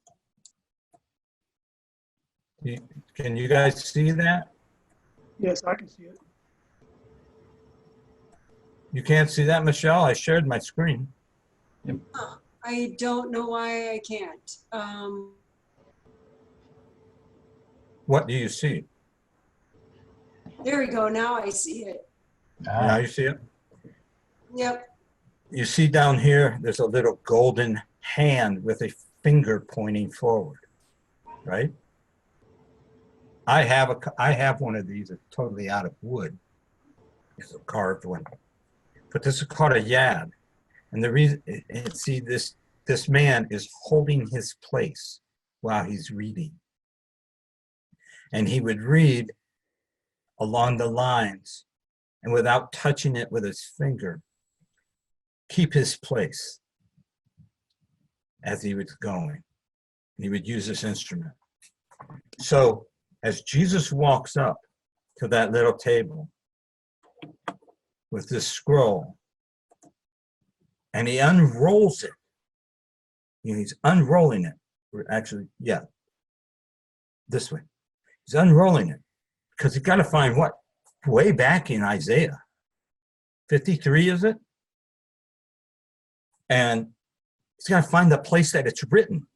can you guys see that? Yes, I can see it. You can't see that, Michelle? I shared my screen. Huh. I don't know why I can't. What do you see? There we go. Now I see it. Now you see it? Yep. You see down here, there's a little golden hand with a finger pointing forward, right? I have one of these. It's totally out of wood. It's a carved one. But this is called a yad. And the reason, see, this man is holding his place while he's reading. And he would read along the lines, and without touching it with his finger, keep his place as he was going. He would use this instrument. So as Jesus walks up to that little table with this scroll, and he unrolls it, he's unrolling it. Actually, yeah, this way. He's unrolling it because he's got to find what? Way back in Isaiah 53, is it? And he's got to find the place that it's written.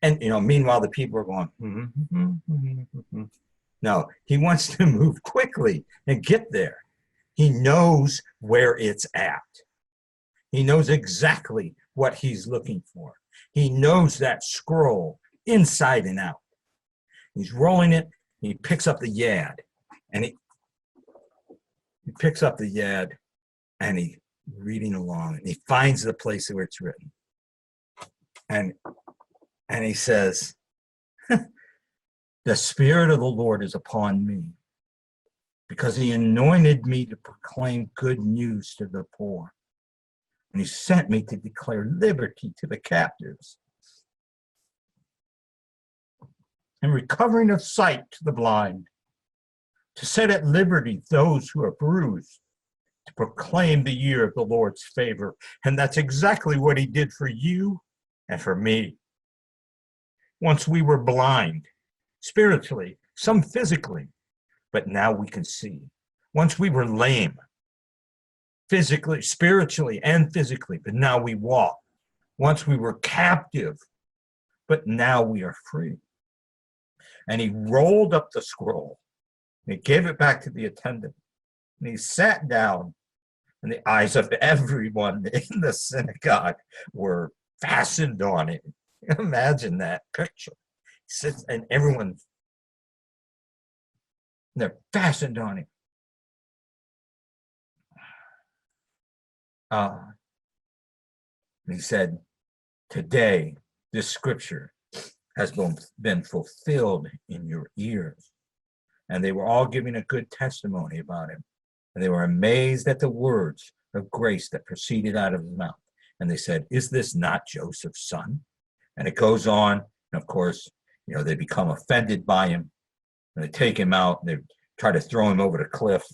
And, meanwhile, the people are going, No, he wants to move quickly and get there. He knows where it's at. He knows exactly what he's looking for. He knows that scroll inside and out. He's rolling it. He picks up the yad, and he picks up the yad, and he's reading along, and he finds the place where it's written. And he says, the Spirit of the Lord is upon me, because he anointed me to proclaim good news to the poor. And he sent me to declare liberty to the captives and recovering of sight to the blind, to set at liberty those who are bruised, to proclaim the year of the Lord's favor. And that's exactly what he did for you and for me. Once we were blind, spiritually, some physically, but now we can see. Once we were lame, physically, spiritually, and physically, but now we walk. Once we were captive, but now we are free. And he rolled up the scroll, and he gave it back to the attendant, and he sat down, and the eyes of everyone in the synagogue were fastened on him. Imagine that picture. He sits, and everyone, they're fastened on him. He said, today, this scripture has been fulfilled in your ears. And they were all giving a good testimony about him. And they were amazed at the words of grace that proceeded out of his mouth. And they said, is this not Joseph's son? And it goes on. And of course, they become offended by him. And they take him out. And they try to throw him over the cliff.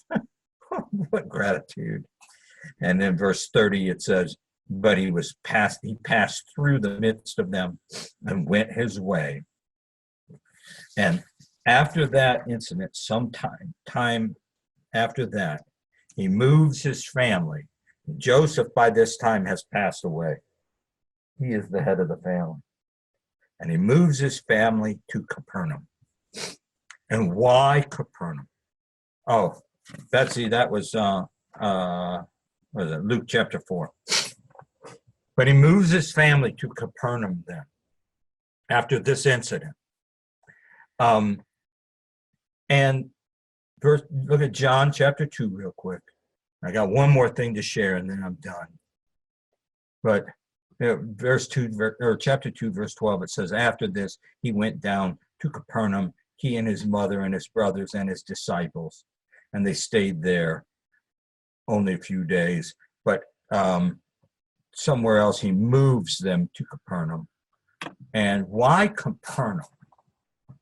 What gratitude. And then verse 30, it says, but he passed through the midst of them and went his way. And after that incident, time after that, he moves his family. Joseph by this time has passed away. He is the head of the family. And he moves his family to Capernaum. And why Capernaum? Oh, Betsy, that was Luke chapter 4. But he moves his family to Capernaum then, after this incident. And look at John chapter 2 real quick. I got one more thing to share and then I'm done. But chapter 2, verse 12, it says, after this, he went down to Capernaum, he and his mother and his brothers and his disciples. And they stayed there only a few days. But somewhere else, he moves them to Capernaum. And why Capernaum?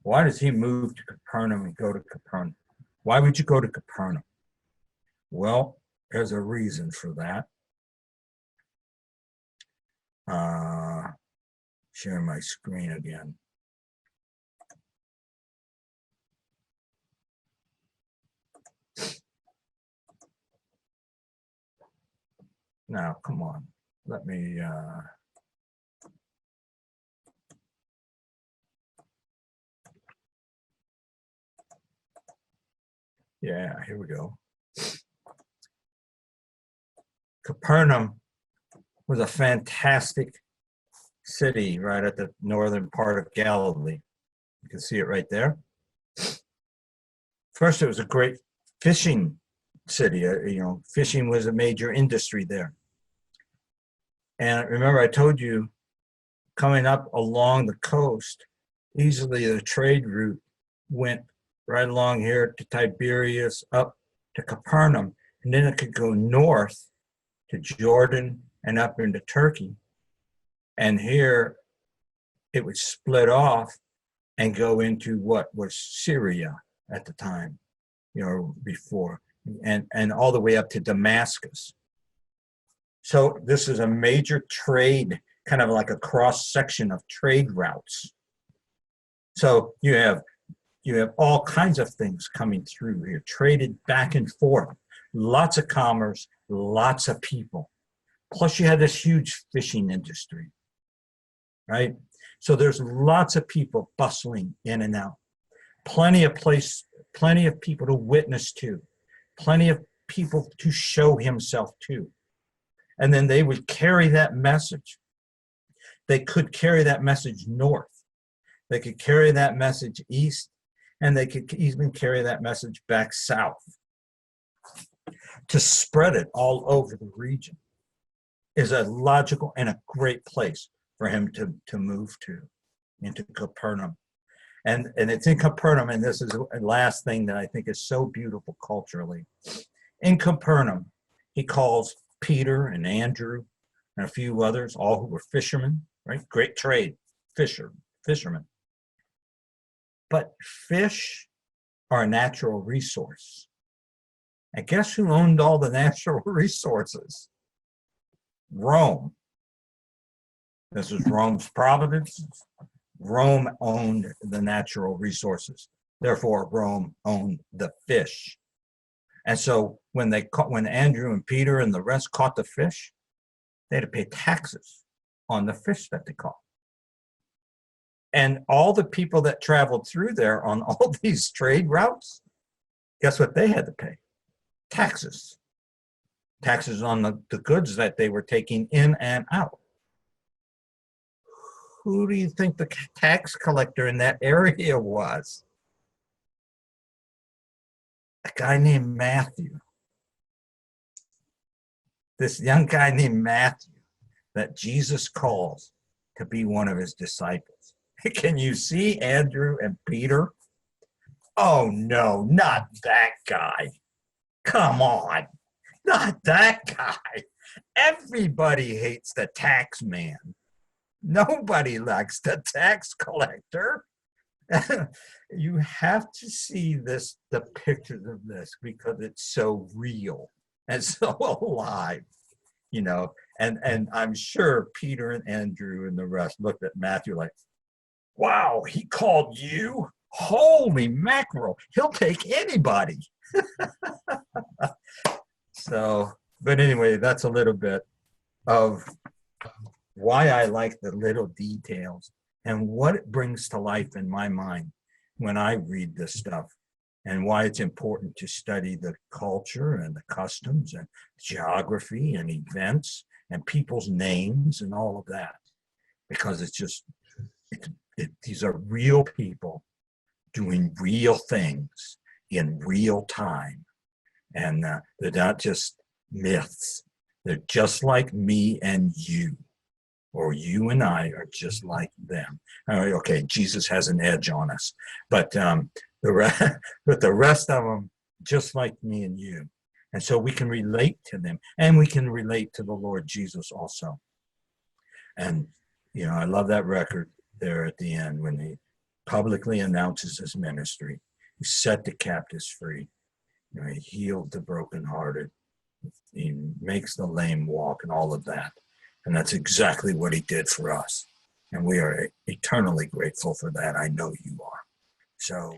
Why does he move to Capernaum and go to Capernaum? Why would you go to Capernaum? Well, there's a reason for that. Share my screen again. Now, come on, let me, yeah, here we go. Capernaum was a fantastic city right at the northern part of Galilee. You can see it right there. First, it was a great fishing city. Fishing was a major industry there. And remember, I told you, coming up along the coast, easily the trade route went right along here to Tiberias, up to Capernaum, and then it could go north to Jordan and up into Turkey. And here it would split off and go into what was Syria at the time, before, and all the way up to Damascus. So this is a major trade, kind of like a cross section of trade routes. So you have all kinds of things coming through here, traded back and forth, lots of commerce, lots of people. Plus you had this huge fishing industry, right? So there's lots of people bustling in and out, plenty of people to witness to, plenty of people to show himself to. And then they would carry that message. They could carry that message north. They could carry that message east, and they could even carry that message back south to spread it all over the region. Is a logical and a great place for him to move to, into Capernaum. And it's in Capernaum, and this is the last thing that I think is so beautiful culturally. In Capernaum, he calls Peter and Andrew and a few others, all who were fishermen, right? Great trade, fishermen. But fish are a natural resource. And guess who owned all the natural resources? Rome. This is Rome's providence. Rome owned the natural resources. Therefore, Rome owned the fish. And so when Andrew and Peter and the rest caught the fish, they had to pay taxes on the fish that they caught. And all the people that traveled through there on all these trade routes, guess what they had to pay? Taxes. Taxes on the goods that they were taking in and out. Who do you think the tax collector in that area was? A guy named Matthew. This young guy named Matthew that Jesus calls to be one of his disciples. Can you see Andrew and Peter? Oh no, not that guy. Come on, not that guy. Everybody hates the tax man. Nobody likes the tax collector. You have to see the pictures of this because it's so real and so alive, and I'm sure Peter and Andrew and the rest looked at Matthew like, wow, he called you? Holy mackerel, he'll take anybody. So, but anyway, that's a little bit of why I like the little details and what it brings to life in my mind when I read this stuff, and why it's important to study the culture and the customs and geography and events and people's names and all of that, because these are real people doing real things in real time, and they're not just myths. They're just like me and you. Or you and I are just like them. Okay, Jesus has an edge on us, but the rest of them just like me and you, and so we can relate to them, and we can relate to the Lord Jesus also. And I love that record there at the end when he publicly announces his ministry. He set the captives free. He healed the brokenhearted. He makes the lame walk and all of that. And that's exactly what he did for us. And we are eternally grateful for that. I know you are. So